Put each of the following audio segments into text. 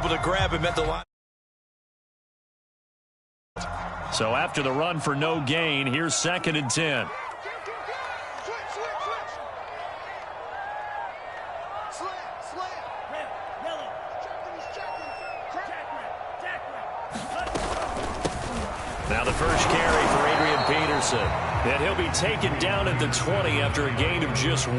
able to grab him at the line. So after the run for no gain, here's 2nd and 10. Now the first carry for Adrian Peterson. And he'll be taken down at the 20 after a gain of just 1.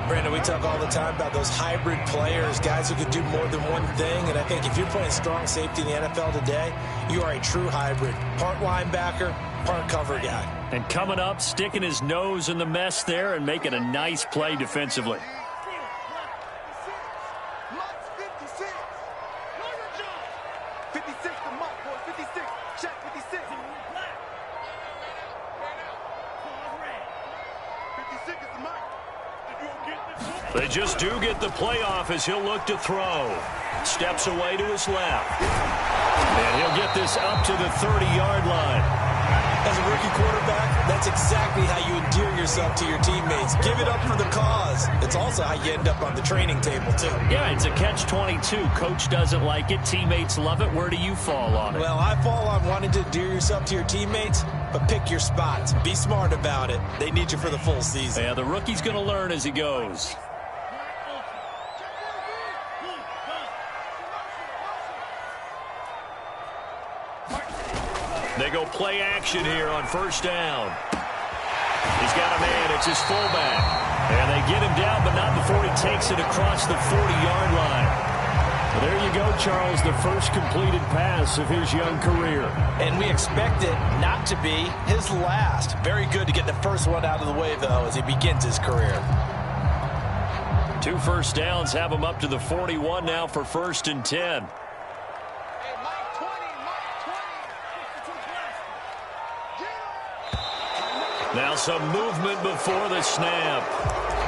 Brandon, we talk all the time about those hybrid players, guys who could do more than one thing. And I think if you're playing strong safety in the NFL today, you are a true hybrid. Part linebacker, part cover guy. And coming up, sticking his nose in the mess there and making a nice play defensively. They just do get the playoff as he'll look to throw. Steps away to his left. And he'll get this up to the 30-yard line. As a rookie quarterback, that's exactly how you endear yourself to your teammates. Give it up for the cause. It's also how you end up on the training table, too. Yeah, it's a catch-22. Coach doesn't like it. Teammates love it. Where do you fall on it? Well, I fall on wanting to endear yourself to your teammates, but pick your spots. Be smart about it. They need you for the full season. Yeah, the rookie's going to learn as he goes. They go play action here on first down. He's got a man. It's his fullback. And they get him down, but not before he takes it across the 40-yard line. Well, there you go, Charles, the first completed pass of his young career. And we expect it not to be his last. Very good to get the first one out of the way, though, as he begins his career. 2 first downs have him up to the 41 now for 1st and 10. Now some movement before the snap.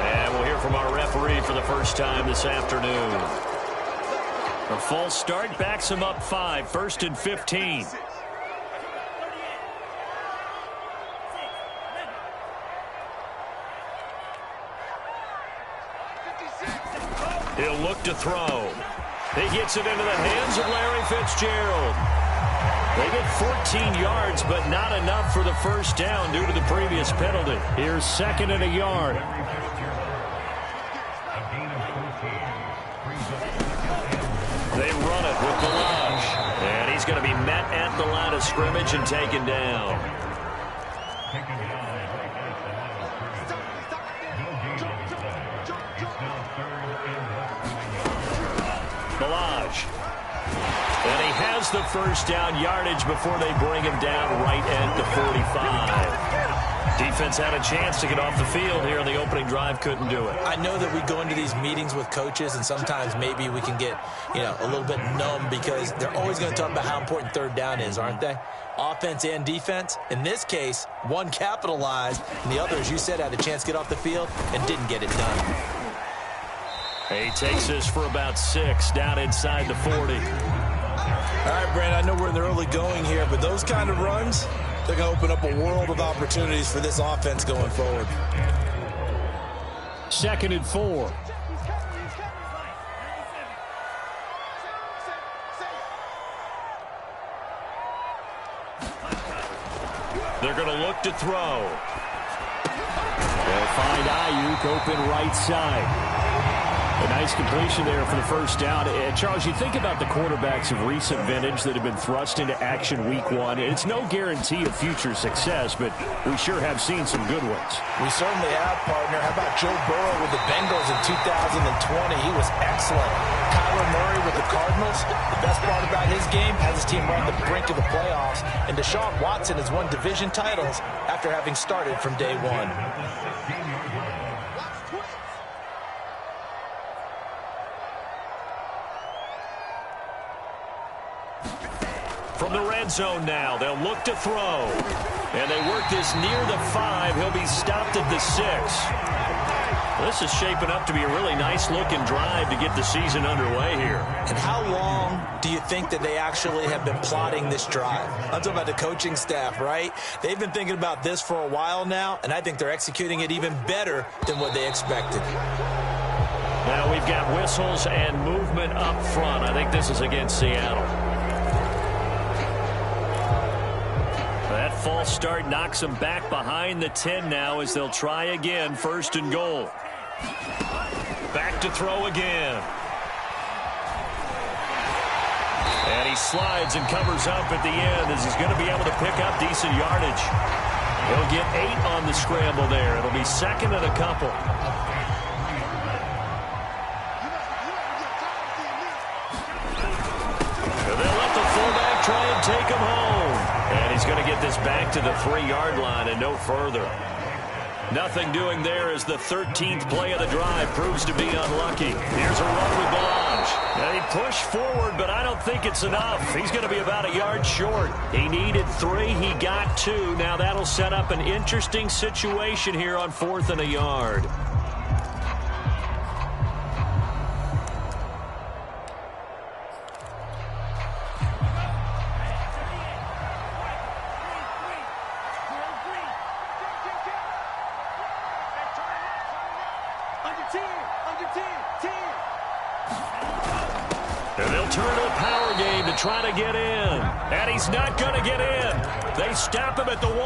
And we'll hear from our referee for the first time this afternoon. A false start backs him up 5, 1st and 15. He'll look to throw. He gets it into the hands of Larry Fitzgerald. They get 14 yards, but not enough for the first down due to the previous penalty. Here's 2nd and a yard. They run it with Balaj. And he's going to be met at the line of scrimmage and taken down. Balaj. And he has the first down yardage before they bring him down right at the 45. Defense had a chance to get off the field here in the opening drive, couldn't do it. I know that we go into these meetings with coaches, and sometimes maybe we can get, a little bit numb because they're always going to talk about how important 3rd down is, aren't they? Offense and defense. In this case, one capitalized, and the other, as you said, had a chance to get off the field and didn't get it done. He takes this for about 6 down inside the 40. All right, Brandon, I know we're in the early going here, but those kind of runs, they're going to open up a world of opportunities for this offense going forward. 2nd and 4. They're going to look to throw. They'll find Ayuk open right side. A nice completion there for the first down. Charles, you think about the quarterbacks of recent vintage that have been thrust into action week 1. It's no guarantee of future success, but we sure have seen some good ones. We certainly have, partner. How about Joe Burrow with the Bengals in 2020? He was excellent. Kyler Murray with the Cardinals. The best part about his game has his team on the brink of the playoffs. And Deshaun Watson has won division titles after having started from day 1. From the red zone now, they'll look to throw. And they work this near the 5. He'll be stopped at the 6. This is shaping up to be a really nice-looking drive to get the season underway here. And how long do you think that they actually have been plotting this drive? I'm talking about the coaching staff, right? They've been thinking about this for a while now, and I think they're executing it even better than what they expected. Now we've got whistles and movement up front. I think this is against Seattle. That false start knocks them back behind the 10 now as they'll try again, 1st and goal. Back to throw again. And he slides and covers up at the end as he's going to be able to pick up decent yardage. He'll get 8 on the scramble there. It'll be 2nd and a couple. And they'll let the fullback try and take him home. And he's going to get this back to the 3-yard line and no further. Nothing doing there as the 13th play of the drive proves to be unlucky. Here's a run with Blanche. Now he pushed forward, but I don't think it's enough. He's going to be about a yard short. He needed 3. He got 2. Now that'll set up an interesting situation here on 4th and a yard. And they'll turn to a power game to try to get in. And he's not going to get in. They stop him at the 1.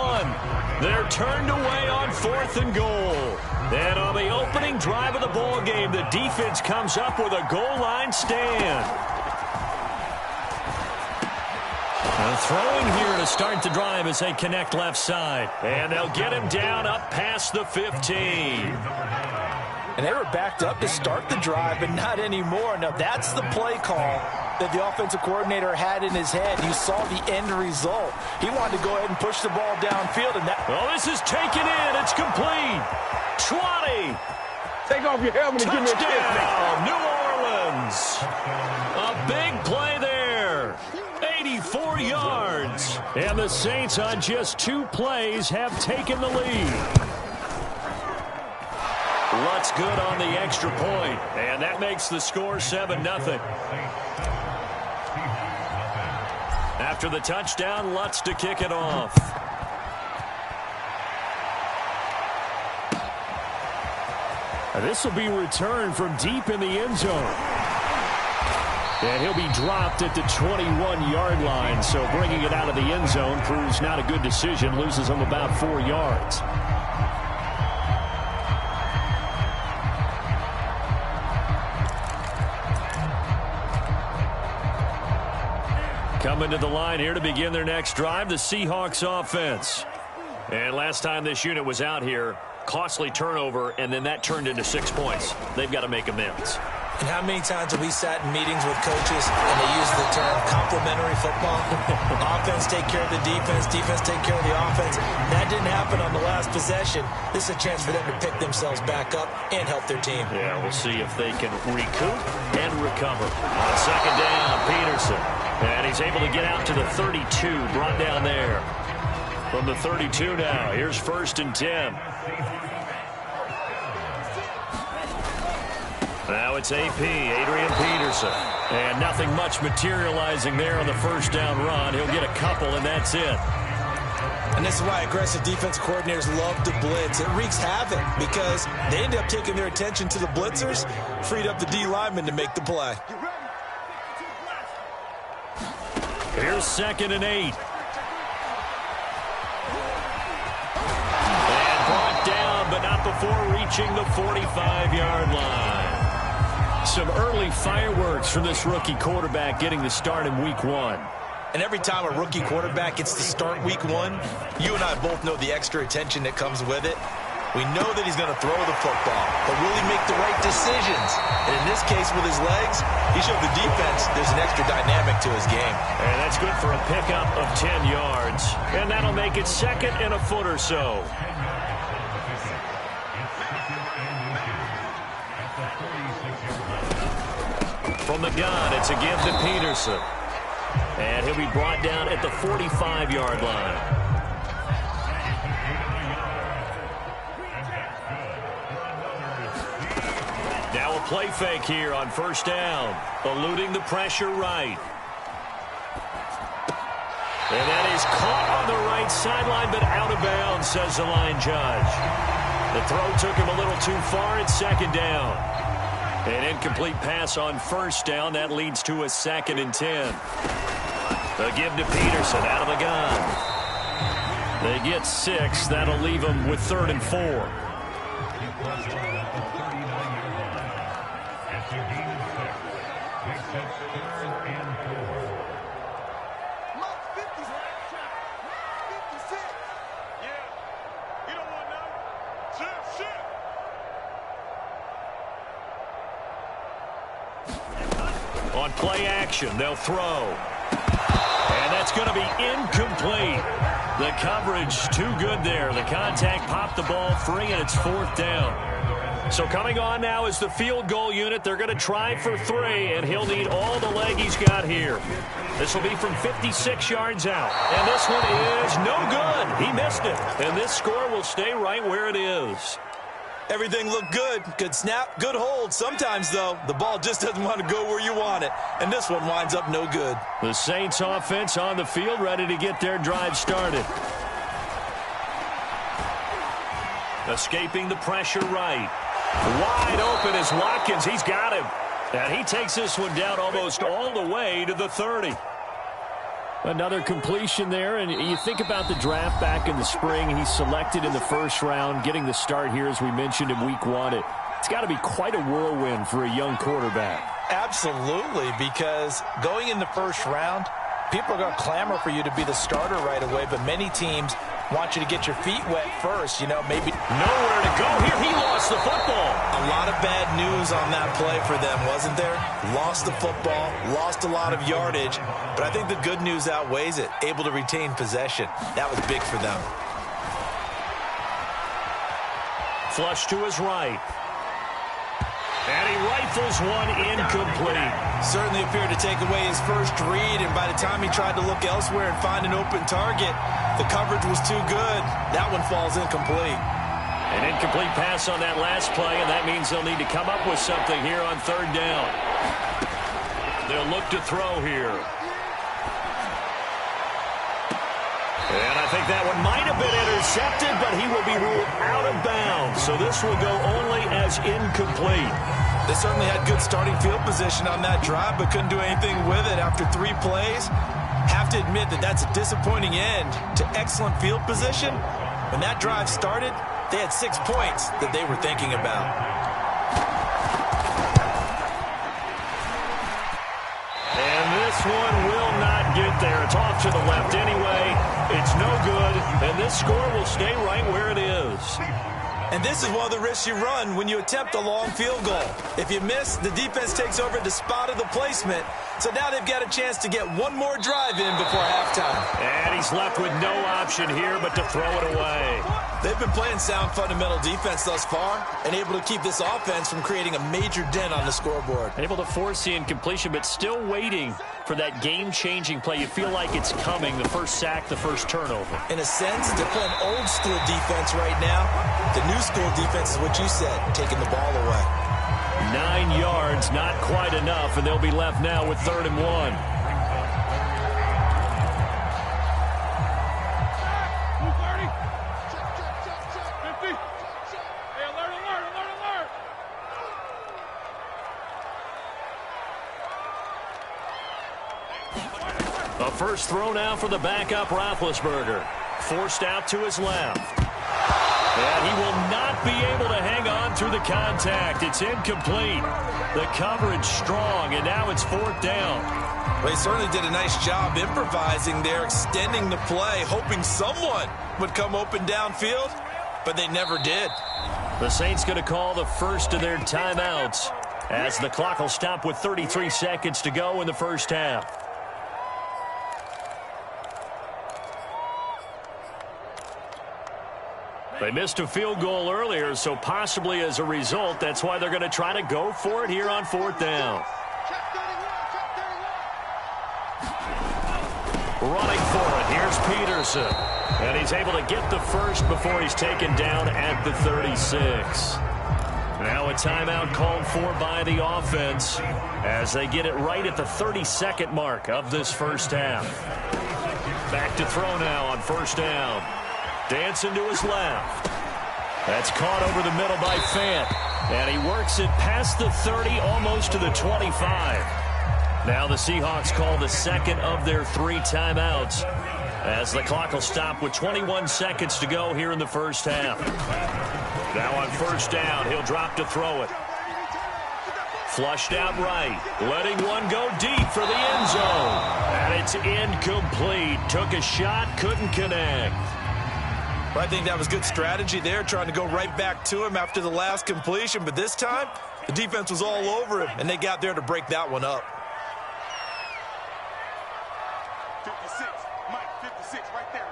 They're turned away on 4th and goal. And on the opening drive of the ball game, the defense comes up with a goal line stand. And throwing here to start the drive as they connect left side. And they'll get him down up past the 15. And they were backed up to start the drive, but not anymore. Now, that's the play call that the offensive coordinator had in his head. You saw the end result. He wanted to go ahead and push the ball downfield. And that this is taken in. It's complete. 20. Take off your helmet and give me a kiss. Touchdown, New Orleans. A big play there. 84 yards. And the Saints on just 2 plays have taken the lead. Lutz good on the extra point, and that makes the score 7-0. After the touchdown, Lutz to kick it off. This will be returned from deep in the end zone. And he'll be dropped at the 21-yard line, so bringing it out of the end zone proves not a good decision, loses him about 4 yards. Coming to the line here to begin their next drive, the Seahawks offense. And last time this unit was out here, costly turnover, and then that turned into 6 points. They've got to make amends. And how many times have we sat in meetings with coaches and they use the term complementary football? Offense take care of the defense, defense take care of the offense. That didn't happen on the last possession. This is a chance for them to pick themselves back up and help their team. Yeah, we'll see if they can recoup and recover. On 2nd down, Peterson. And he's able to get out to the 32, brought down there. From the 32 now, here's 1st and 10. Now it's AP, Adrian Peterson. And nothing much materializing there on the 1st down run. He'll get a couple, and that's it. And this is why aggressive defense coordinators love to blitz. It wreaks havoc because they end up taking their attention to the blitzers, freed up the D lineman to make the play. Here's 2nd and 8. And brought down, but not before reaching the 45-yard line. Some early fireworks from this rookie quarterback getting the start in week 1. And every time a rookie quarterback gets to start week 1, you and I both know the extra attention that comes with it. We know that he's going to throw the football, but will he make the right decisions? And in this case, with his legs, he showed the defense there's an extra dynamic to his game. And that's good for a pickup of 10 yards. And that'll make it 2nd and a foot or so. From the gun, it's a give to Peterson. And he'll be brought down at the 45-yard line. Now a play fake here on 1st down. Eluding the pressure right. And that is caught on the right sideline, but out of bounds, says the line judge. The throw took him a little too far. It's 2nd down. An incomplete pass on first down. That leads to a 2nd and 10. The give to Peterson out of the gun. They get 6. That'll leave them with 3rd and 4. On play action, they'll throw. And that's going to be incomplete. The coverage too good there. The contact popped the ball free, and it's 4th down. So coming on now is the field goal unit. They're going to try for 3, and he'll need all the leg he's got here. This will be from 56 yards out. And this one is no good. He missed it. And this score will stay right where it is. Everything looked good. Good snap, good hold. Sometimes, though, the ball just doesn't want to go where you want it. And this one winds up no good. The Saints offense on the field, ready to get their drive started. Escaping the pressure right. Wide open is Watkins. He's got him. And he takes this one down almost all the way to the 30. Another completion there, and you think about the draft back in the spring. He's selected in the 1st round, getting the start here, as we mentioned, in week 1. It's got to be quite a whirlwind for a young quarterback. Absolutely, because going in the 1st round, people are going to clamor for you to be the starter right away, but many teams want you to get your feet wet first. You know, maybe nowhere to go here. He lost the football. A lot of bad news on that play for them, wasn't there? Lost the football, lost a lot of yardage, but I think the good news outweighs it. Able to retain possession. That was big for them. Flush to his right. And he rifles one incomplete. Certainly appeared to take away his first read, and by the time he tried to look elsewhere and find an open target, the coverage was too good. That one falls incomplete. An incomplete pass on that last play, and that means they'll need to come up with something here on 3rd down. They'll look to throw here. And I think that one might have been intercepted, but he will be ruled out of bounds. So this will go only as incomplete. They certainly had good starting field position on that drive, but couldn't do anything with it after 3 plays. Have to admit that that's a disappointing end to excellent field position. When that drive started, they had 6 points that they were thinking about. And this one will not get there. It's off to the left anyway. It's no good, and this score will stay right where it is. And this is one of the risks you run when you attempt a long field goal. If you miss, the defense takes over at the spot of the placement. So now they've got a chance to get one more drive in before halftime. And he's left with no option here but to throw it away. They've been playing sound fundamental defense thus far and able to keep this offense from creating a major dent on the scoreboard. Able to force the incompletion, but still waiting for that game-changing play. You feel like it's coming, the first sack, the first turnover. In a sense, they're playing old-school defense right now. The new-school defense is what you said, taking the ball away. 9 yards, not quite enough, and they'll be left now with 3rd and 1. A first throw now for the backup Roethlisberger. Forced out to his left. And he will not be able to hang on through the contact. It's incomplete. The coverage strong, and now it's 4th down. Well, he certainly did a nice job improvising there, extending the play, hoping someone would come open downfield, but they never did. The Saints going to call the first of their timeouts as the clock will stop with 33 seconds to go in the first half. They missed a field goal earlier, so possibly as a result, that's why they're going to try to go for it here on 4th down. Running for it, here's Peterson. And he's able to get the first before he's taken down at the 36. Now a timeout called for by the offense as they get it right at the 32nd mark of this first half. Back to throw now on 1st down. Dancing to his left. That's caught over the middle by Fant. And he works it past the 30, almost to the 25. Now the Seahawks call the second of their 3 timeouts, as the clock will stop with 21 seconds to go here in the first half. Now on first down, he'll drop to throw it. Flushed out right, letting one go deep for the end zone. And it's incomplete. Took a shot, couldn't connect. I think that was good strategy there, trying to go right back to him after the last completion. But this time, the defense was all over him, and they got there to break that one up. 56, Mike, 56, right there.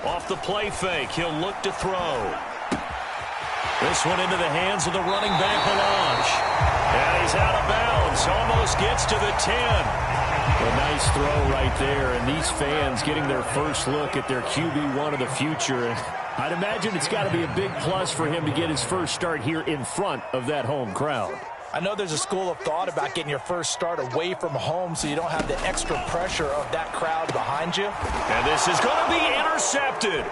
Off the play fake, he'll look to throw. This one into the hands of the running back, Melange. And he's out of bounds, almost gets to the 10. A nice throw right there, and these fans getting their first look at their QB1 of the future. And I'd imagine it's got to be a big plus for him to get his first start here in front of that home crowd. I know there's a school of thought about getting your first start away from home so you don't have the extra pressure of that crowd behind you. And this is going to be intercepted.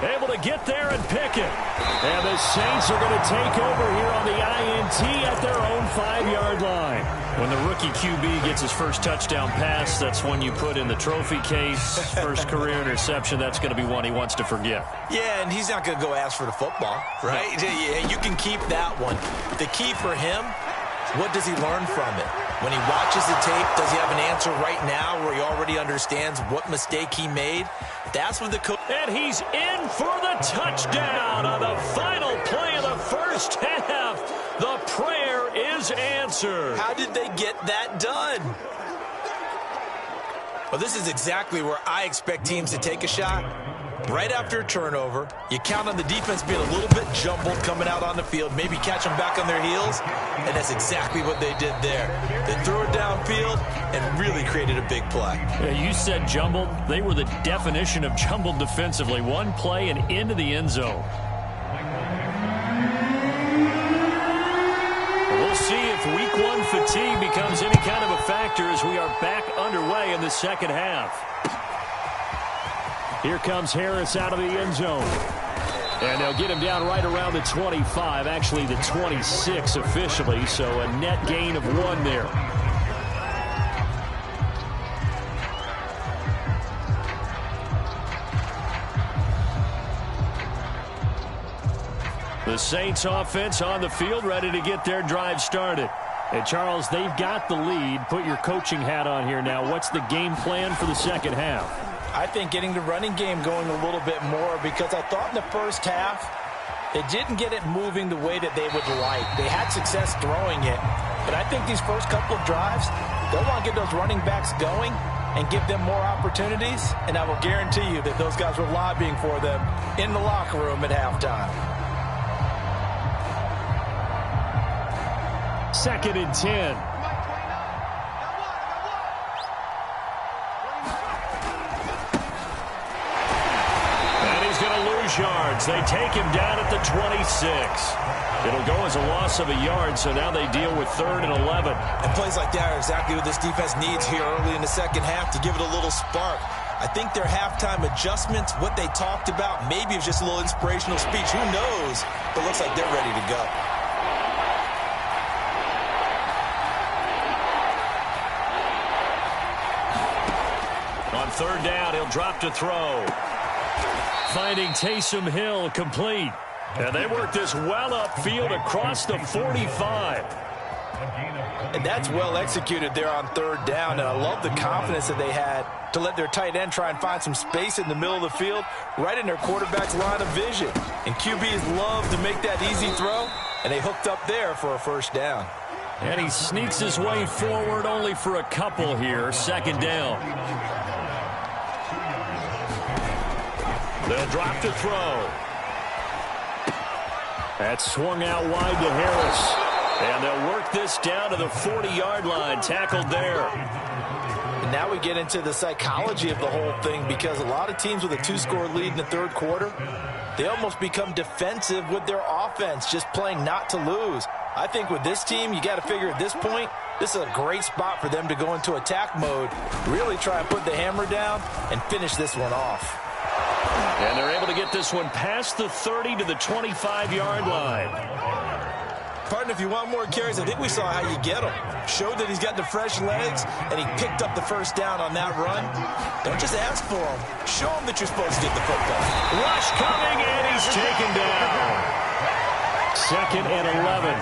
Able to get there and pick it. And the Saints are going to take over here on the INT at their own 5-yard line. When the rookie QB gets his first touchdown pass, that's one you put in the trophy case. First career interception, that's going to be one he wants to forget. Yeah, and he's not going to go ask for the football, right? No. Yeah, you can keep that one. The key for him, what does he learn from it? When he watches the tape, does he have an answer right now where he already understands what mistake he made? That's what the coach... And he's in for the touchdown on the final play of the first half. The prayer is answered. How did they get that done? Well, this is exactly where I expect teams to take a shot. Right after a turnover, you count on the defense being a little bit jumbled coming out on the field, maybe catch them back on their heels, and that's exactly what they did there. They threw it downfield and really created a big play. Yeah, you said jumbled. They were the definition of jumbled defensively. One play and into the end zone. We'll see if week 1 fatigue becomes any kind of a factor as we are back underway in the second half. Here comes Harris out of the end zone. And they'll get him down right around the 25, actually the 26 officially, so a net gain of 1 there. The Saints offense on the field, ready to get their drive started. And Charles, they've got the lead. Put your coaching hat on here now. What's the game plan for the second half? I think getting the running game going a little bit more, because I thought in the first half they didn't get it moving the way that they would like. They had success throwing it, but I think these first couple of drives, they'll want to get those running backs going and give them more opportunities, and I will guarantee you that those guys were lobbying for them in the locker room at halftime. 2nd and 10. Yards. They take him down at the 26. It'll go as a loss of a yard, so now they deal with 3rd and 11. And plays like that are exactly what this defense needs here early in the second half to give it a little spark. I think their halftime adjustments, what they talked about, maybe it's just a little inspirational speech. Who knows? But it looks like they're ready to go. On 3rd down, he'll drop to throw. Finding Taysom Hill complete. And they work this well upfield across the 45. And that's well executed there on 3rd down. And I love the confidence that they had to let their tight end try and find some space in the middle of the field, right in their quarterback's line of vision. And QBs love to make that easy throw, and they hooked up there for a first down. And he sneaks his way forward only for a couple here. 2nd down. They'll drop to throw. That's swung out wide to Harris. And they'll work this down to the 40-yard line. Tackled there. And now we get into the psychology of the whole thing, because a lot of teams with a 2-score lead in the 3rd quarter, they almost become defensive with their offense, just playing not to lose. I think with this team, you got to figure at this point, this is a great spot for them to go into attack mode, really try and put the hammer down and finish this one off. And they're able to get this one past the 30 to the 25-yard line. Partner, if you want more carries, I think we saw how you get them. Showed that he's got the fresh legs, and he picked up the first down on that run. Don't just ask for him. Show him that you're supposed to get the football. Rush coming, and he's taken down. 2nd and 11.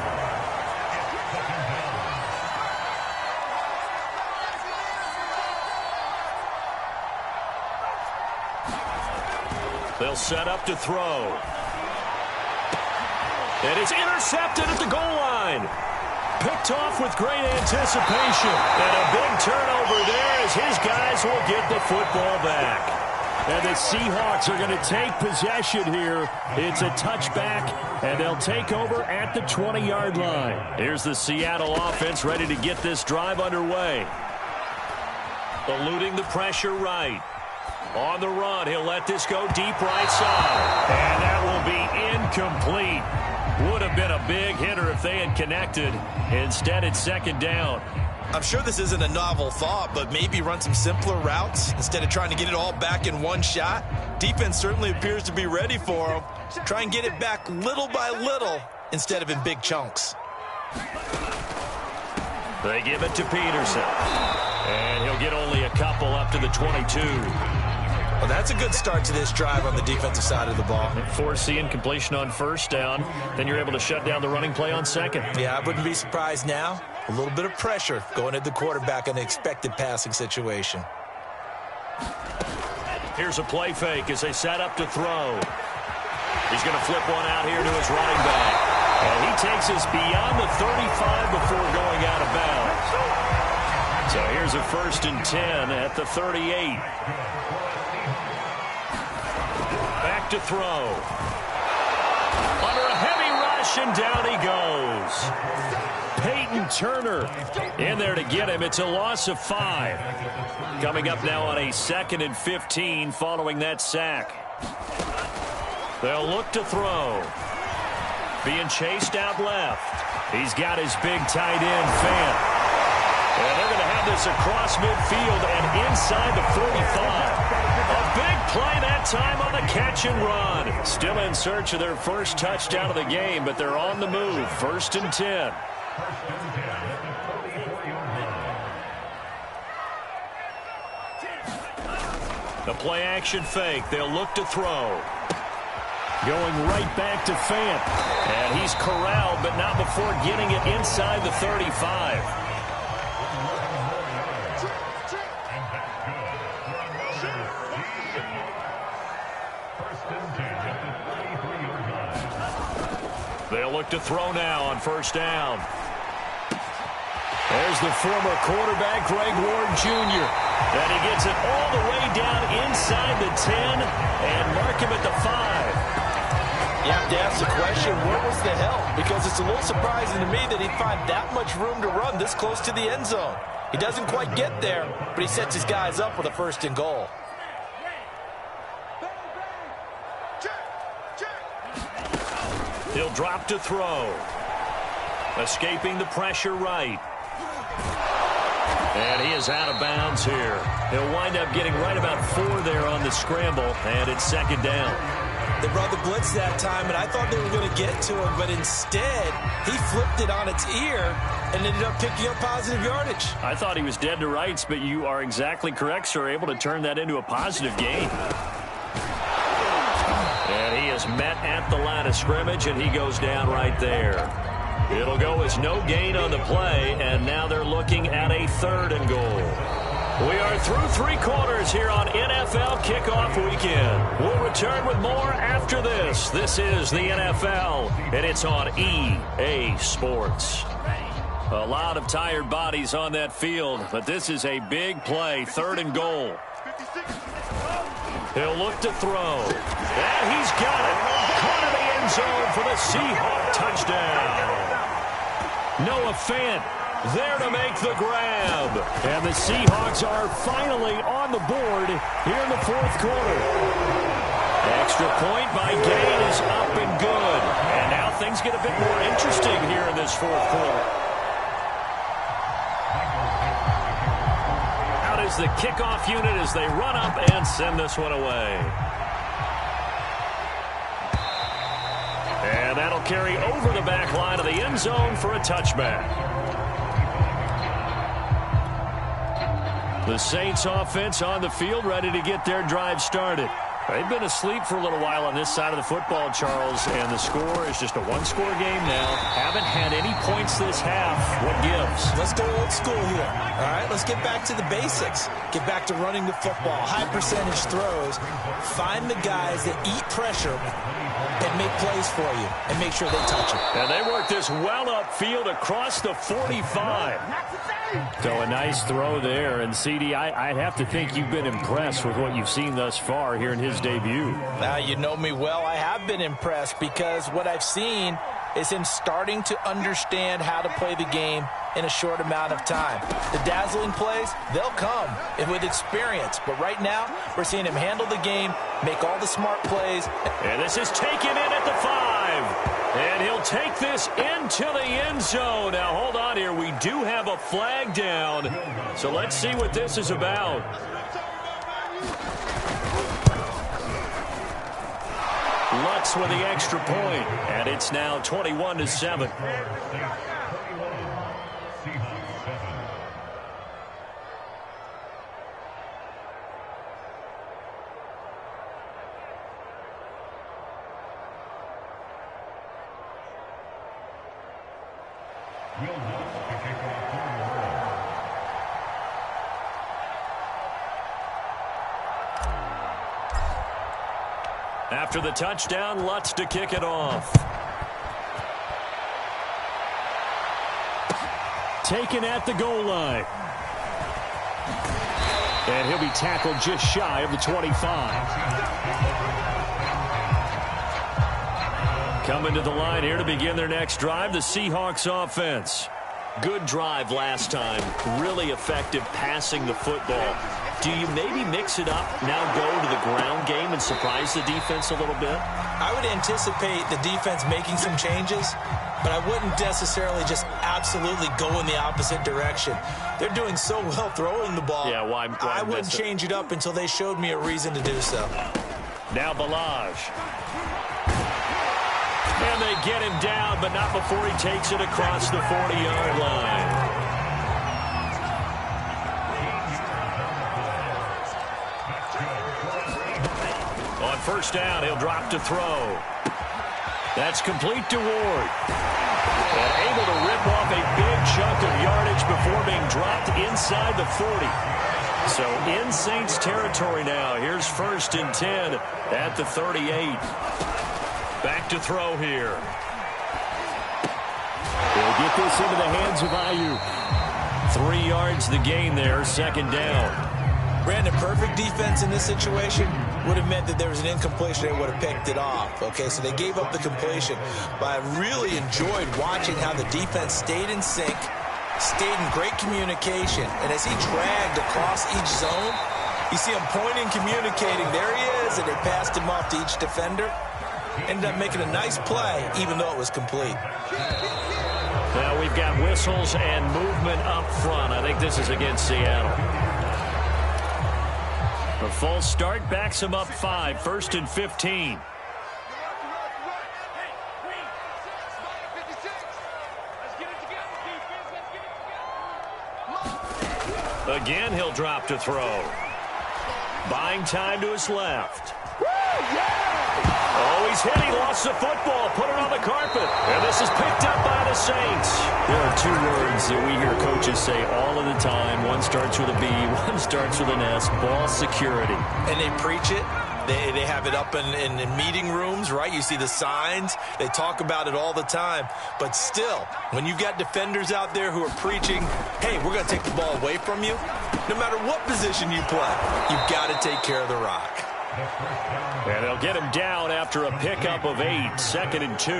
They'll set up to throw. And it's intercepted at the goal line. Picked off with great anticipation. And a big turnover there as his guys will get the football back. And the Seahawks are going to take possession here. It's a touchback, and they'll take over at the 20-yard line. Here's the Seattle offense ready to get this drive underway. Eluding the pressure right. On the run, he'll let this go deep right side. And that will be incomplete. Would have been a big hitter if they had connected. Instead, it's 2nd down. I'm sure this isn't a novel thought, but maybe run some simpler routes instead of trying to get it all back in one shot. Defense certainly appears to be ready for him. Try and get it back little by little instead of in big chunks. They give it to Peterson. And he'll get only a couple up to the 22. Well, that's a good start to this drive on the defensive side of the ball. Forcing completion on 1st down. Then you're able to shut down the running play on 2nd. Yeah, I wouldn't be surprised now. A little bit of pressure going at the quarterback in an expected passing situation. Here's a play fake as they set up to throw. He's going to flip one out here to his running back. And he takes us beyond the 35 before going out of bounds. So here's a 1st and 10 at the 38. Back to throw. Under a heavy rush, and down he goes. Peyton Turner in there to get him. It's a loss of 5. Coming up now on a 2nd and 15 following that sack. They'll look to throw. Being chased out left. He's got his big tight end, Fant. And they're going to have this across midfield and inside the 45. A big play that time on a catch and run. Still in search of their first touchdown of the game, but they're on the move. 1st and 10. The play action fake. They'll look to throw. Going right back to Fant. And he's corralled, but not before getting it inside the 35. They'll look to throw now on 1st down. There's the former quarterback, Greg Ward Jr. And he gets it all the way down inside the 10 and mark him at the 5. You have to ask the question, where was the help? Because it's a little surprising to me that he'd find that much room to run this close to the end zone. He doesn't quite get there, but he sets his guys up with a 1st and goal. He'll drop to throw. Escaping the pressure right. And he is out of bounds here. He'll wind up getting right about 4 there on the scramble, and it's 2nd down. They brought the blitz that time, and I thought they were going to get to him, but instead, he flipped it on its ear and ended up picking up positive yardage. I thought he was dead to rights, but you are exactly correct, sir. Able to turn that into a positive gain. And he is met at the line of scrimmage, and he goes down right there. It'll go as no gain on the play, and now they're looking at a 3rd and goal. We are through 3 quarters here on NFL Kickoff Weekend. We'll return with more after this. This is the NFL, and it's on EA Sports. A lot of tired bodies on that field, but this is a big play, 3rd and goal. He'll look to throw. And he's got it. Caught in the end zone for the Seahawk touchdown. Noah Fant there to make the grab. And the Seahawks are finally on the board here in the 4th quarter. Extra point by Gain is up and good. And now things get a bit more interesting here in this 4th quarter. Out is the kickoff unit as they run up and send this one away. And that'll carry over the back line of the end zone for a touchback. The Saints offense on the field, ready to get their drive started. They've been asleep for a little while on this side of the football, Charles, and the score is just a one-score game now. Haven't had any points this half. What gives? Let's go old school here. All right, let's get back to the basics. Get back to running the football, high percentage throws. Find the guys that eat pressure and make plays for you and make sure they touch it. And they work this well upfield across the 45. So a nice throw there. And, CD, I'd have to think you've been impressed with what you've seen thus far here in his debut. Now, you know me well. I have been impressed because what I've seen is him starting to understand how to play the game in a short amount of time. The dazzling plays, they'll come with experience. But right now, we're seeing him handle the game, make all the smart plays. And this is taken in at the 5. And he'll take this into the end zone. Now, hold on here. We do have a flag down. So let's see what this is about. Lutz with the extra point. And it's now 21-7. After the touchdown, Lutz to kick it off. Taken at the goal line. And he'll be tackled just shy of the 25. Coming to the line here to begin their next drive, the Seahawks offense. Good drive last time. Really effective passing the football. Do you maybe mix it up, now go to the ground game and surprise the defense a little bit? I would anticipate the defense making some changes, but I wouldn't necessarily just absolutely go in the opposite direction. They're doing so well throwing the ball. Yeah, why I wouldn't change it up until they showed me a reason to do so. Now Balazs. And they get him down, but not before he takes it across the 40-yard line. On first down, he'll drop to throw. That's complete to Ward. And able to rip off a big chunk of yardage before being dropped inside the 40. So in Saints territory now. Here's 1st and 10 at the 38. Back to throw here. They'll get this into the hands of Aiyuk. 3 yards the gain there, 2nd down. Brandon, perfect defense in this situation would have meant that there was an incompletion. They would have picked it off. Okay, so they gave up the completion. But I really enjoyed watching how the defense stayed in sync, stayed in great communication. And as he dragged across each zone, you see him pointing, communicating. There he is, and they passed him off to each defender. Ended up making a nice play, even though it was complete. Now we've got whistles and movement up front. I think this is against Seattle. A false start backs him up 5, 1st and 15. Again, he'll drop to throw. Buying time to his left. Oh, he's hit. He lost the football. Put it on the carpet. And this is picked up by the Saints. There are 2 words that we hear coaches say all of the time. One starts with a B, one starts with an S. Ball security. And they preach it. They have it up in meeting rooms, right? You see the signs. They talk about it all the time. But still, when you've got defenders out there who are preaching, hey, we're going to take the ball away from you, no matter what position you play, you've got to take care of the rock. And they'll get him down after a pickup of 8, 2nd and 2.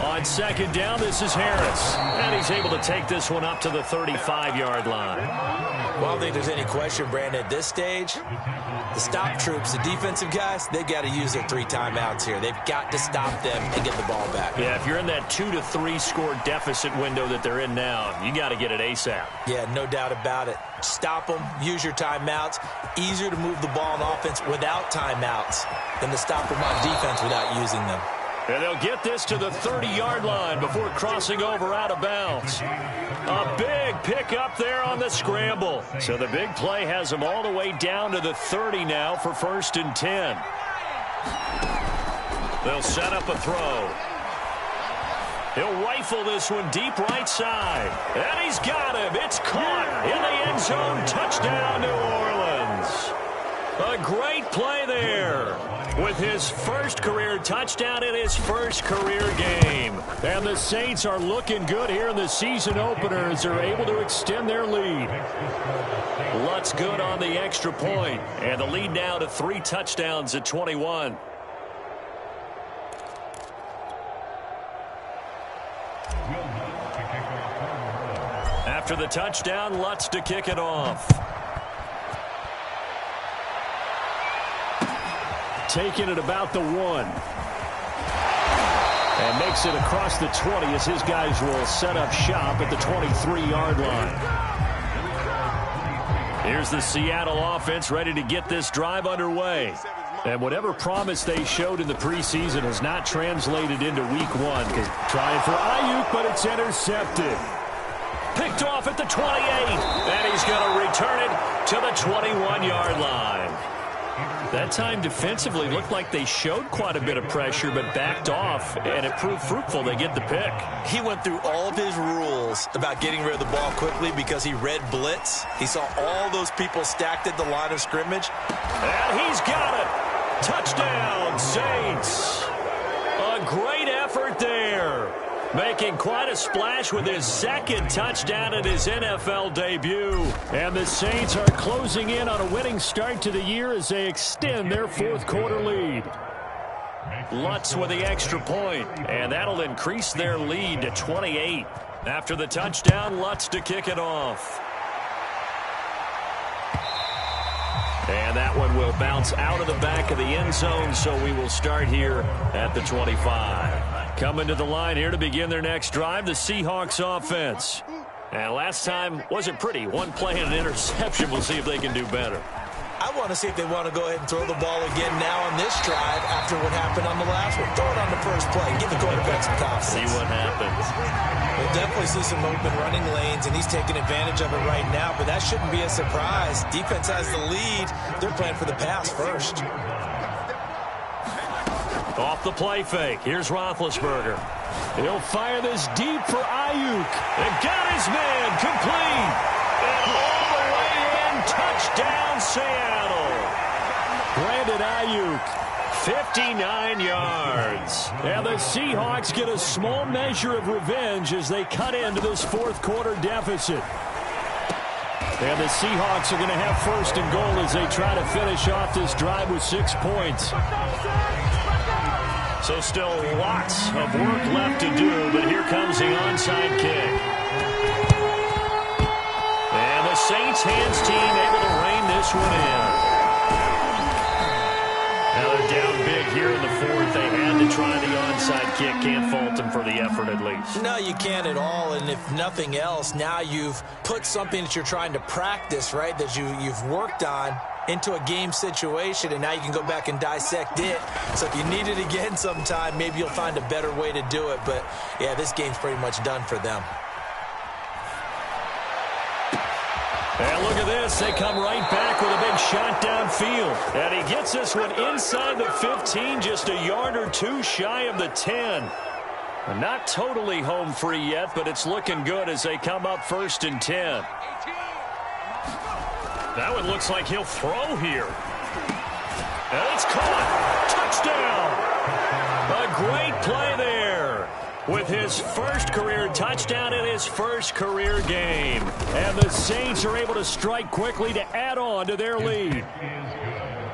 On On second down, this is Harris. And he's able to take this one up to the 35-yard line. Well, I don't think there's any question, Brandon, at this stage, the stop troops, the defensive guys, they've got to use their 3 timeouts here. They've got to stop them and get the ball back. Yeah, if you're in that 2 to 3 score deficit window that they're in now, you got to get it ASAP. Yeah, no doubt about it. Stop them, use your timeouts. Easier to move the ball on offense without timeouts than to stop them on defense without using them. And they'll get this to the 30-yard line before crossing over out of bounds. A big pick up there on the scramble. So the big play has them all the way down to the 30 now for 1st and 10. They'll set up a throw. He'll rifle this one deep right side. And he's got him. It's caught in the end zone. Touchdown, New Orleans. A great play there with his first career touchdown in his first career game. And the Saints are looking good here in the season opener as they're able to extend their lead. Lutz good on the extra point, and the lead now to 3 touchdowns at 21. After the touchdown, Lutz to kick it off. Taking it about the 1. And makes it across the 20 as his guys will set up shop at the 23-yard line. Here's the Seattle offense ready to get this drive underway. And whatever promise they showed in the preseason has not translated into week 1. Trying for Ayuk, but it's intercepted. Picked off at the 28. And he's going to return it to the 21-yard line. That time defensively looked like they showed quite a bit of pressure but backed off, and it proved fruitful. They get the pick. He went through all of his rules about getting rid of the ball quickly because he read blitz. He saw all those people stacked at the line of scrimmage. And he's got it. Touchdown, Saints. A great effort there. Making quite a splash with his 2nd touchdown in his NFL debut. And the Saints are closing in on a winning start to the year as they extend their 4th quarter lead. Lutz with the extra point, and that'll increase their lead to 28. After the touchdown, Lutz to kick it off. And that one will bounce out of the back of the end zone, so we will start here at the 25. Coming to the line here to begin their next drive, the Seahawks offense. And last time wasn't pretty. 1 play and an interception. We'll see if they can do better. I want to see if they want to go ahead and throw the ball again now on this drive after what happened on the last one. Throw it on the first play. Give the quarterback some confidence. See what happens. We'll definitely see some open running lanes, and he's taking advantage of it right now, but that shouldn't be a surprise. Defense has the lead. They're playing for the pass first. Off the play fake. Here's Roethlisberger. He'll fire this deep for Ayuk. And got his man complete. And all the way in. Touchdown, Seattle. Brandon Ayuk, 59 yards. And the Seahawks get a small measure of revenge as they cut into this 4th quarter deficit. And the Seahawks are going to have 1st and goal as they try to finish off this drive with 6 points. So still lots of work left to do, but here comes the onside kick. And the Saints hands team able to rein this one in. Now they're down big here in the 4th. They had to try the onside kick. Can't fault them for the effort at least. No, you can't at all, and if nothing else, now you've put something that you're trying to practice, right, that you've worked on into a game situation, and now you can go back and dissect it. So if you need it again sometime, maybe you'll find a better way to do it. But, yeah, this game's pretty much done for them. And look at this. They come right back with a big shot downfield. And he gets this one inside the 15, just a yard or 2 shy of the 10. Not totally home free yet, but it's looking good as they come up 1st and 10. That one looks like he'll throw here. And it's caught. Touchdown. A great play there with his first career touchdown in his first career game. And the Saints are able to strike quickly to add on to their lead.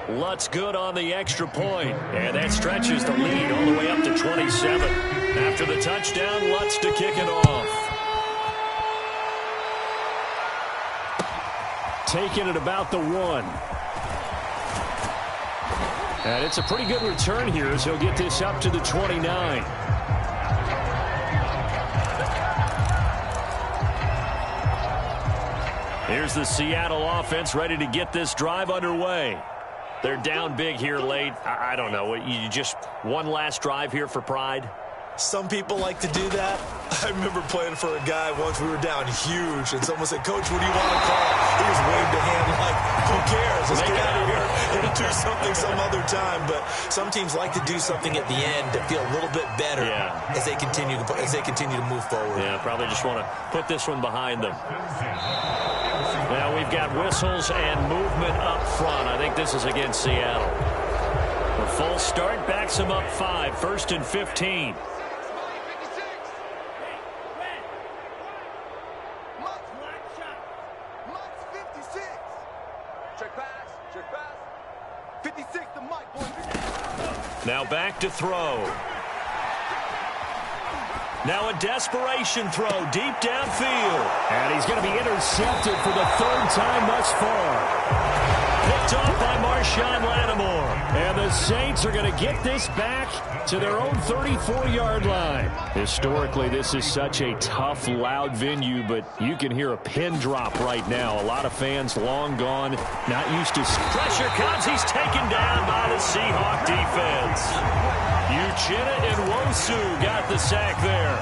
Lutz good on the extra point, and that stretches the lead all the way up to 27. After the touchdown, Lutz to kick it off. Taking it about the 1. And it's a pretty good return here as he'll get this up to the 29. Here's the Seattle offense ready to get this drive underway. They're down big here late. I don't know. You just one last drive here for pride? Some people like to do that. I remember playing for a guy once. We were down huge, and someone said, "Coach, what do you want to call?" He just waved a hand like, "Who cares? Let's get out of here and do something some other time." But some teams like to do something at the end to feel a little bit better as they continue to move forward. Yeah, probably just want to put this one behind them. Now we've got whistles and movement up front. I think this is against Seattle. The full start backs them up 5, 1st and 15. Now back to throw. Now a desperation throw deep downfield. And he's going to be intercepted for the 3rd time thus far. Picked off by Marshawn Lattimore. And the Saints are going to get this back to their own 34-yard line. Historically, this is such a tough, loud venue, but you can hear a pin drop right now. A lot of fans long gone, not used to. Pressure comes. He's taken down by the Seahawk defense. Uchenna Nwosu got the sack there.